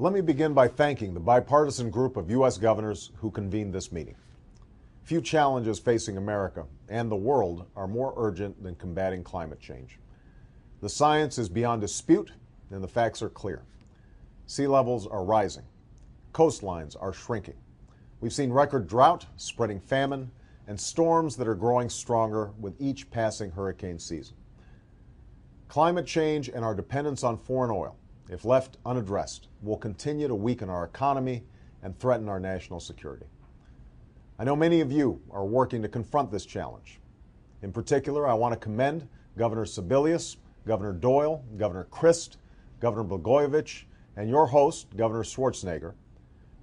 Let me begin by thanking the bipartisan group of U.S. governors who convened this meeting. Few challenges facing America and the world are more urgent than combating climate change. The science is beyond dispute and the facts are clear. Sea levels are rising. Coastlines are shrinking. We've seen record drought, spreading famine, and storms that are growing stronger with each passing hurricane season. Climate change and our dependence on foreign oil, if left unaddressed, will continue to weaken our economy and threaten our national security. I know many of you are working to confront this challenge. In particular, I want to commend Governor Sebelius, Governor Doyle, Governor Christ, Governor Blagojevich, and your host, Governor Schwarzenegger.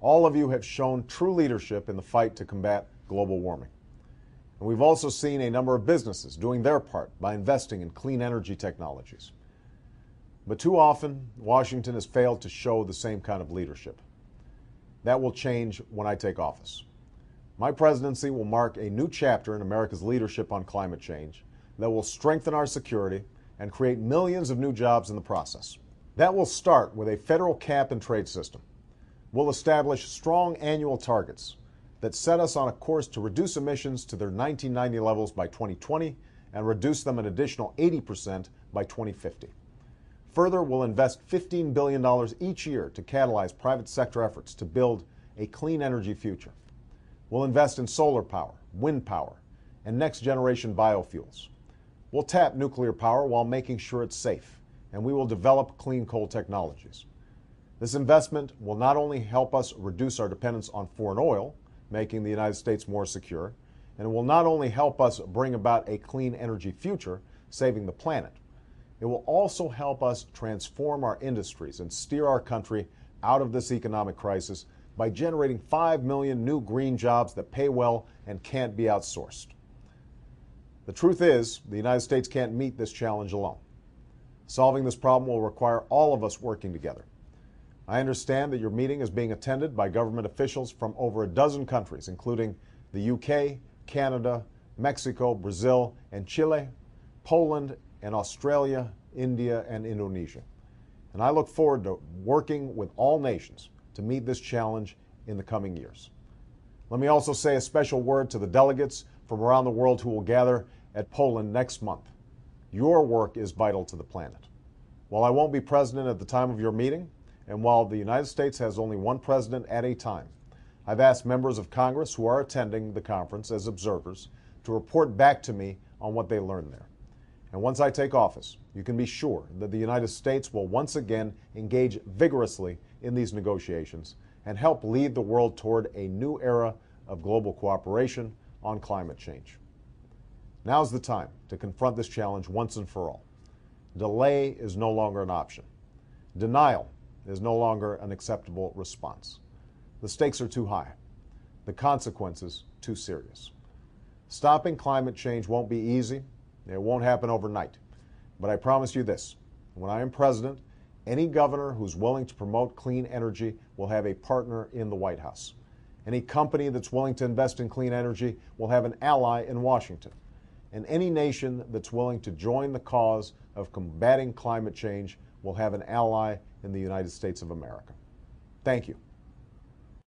All of you have shown true leadership in the fight to combat global warming. And we've also seen a number of businesses doing their part by investing in clean energy technologies. But too often, Washington has failed to show the same kind of leadership. That will change when I take office. My presidency will mark a new chapter in America's leadership on climate change that will strengthen our security and create millions of new jobs in the process. That will start with a federal cap and trade system. We'll establish strong annual targets that set us on a course to reduce emissions to their 1990 levels by 2020 and reduce them an additional 80% by 2050. Further, we'll invest $15 billion each year to catalyze private sector efforts to build a clean energy future. We'll invest in solar power, wind power, and next-generation biofuels. We'll tap nuclear power while making sure it's safe, and we will develop clean coal technologies. This investment will not only help us reduce our dependence on foreign oil, making the United States more secure, and it will not only help us bring about a clean energy future, saving the planet, it will also help us transform our industries and steer our country out of this economic crisis by generating 5 million new green jobs that pay well and can't be outsourced. The truth is, the United States can't meet this challenge alone. Solving this problem will require all of us working together. I understand that your meeting is being attended by government officials from over a dozen countries, including the UK, Canada, Mexico, Brazil, and Chile, Poland, and Australia, India, and Indonesia. And I look forward to working with all nations to meet this challenge in the coming years. Let me also say a special word to the delegates from around the world who will gather at Poland next month. Your work is vital to the planet. While I won't be president at the time of your meeting, and while the United States has only one president at a time, I've asked members of Congress who are attending the conference as observers to report back to me on what they learned there. And once I take office, you can be sure that the United States will once again engage vigorously in these negotiations and help lead the world toward a new era of global cooperation on climate change. Now's the time to confront this challenge once and for all. Delay is no longer an option. Denial is no longer an acceptable response. The stakes are too high. The consequences too serious. Stopping climate change won't be easy. It won't happen overnight. But I promise you this, when I am president, any governor who's willing to promote clean energy will have a partner in the White House. Any company that's willing to invest in clean energy will have an ally in Washington. And any nation that's willing to join the cause of combating climate change will have an ally in the United States of America. Thank you.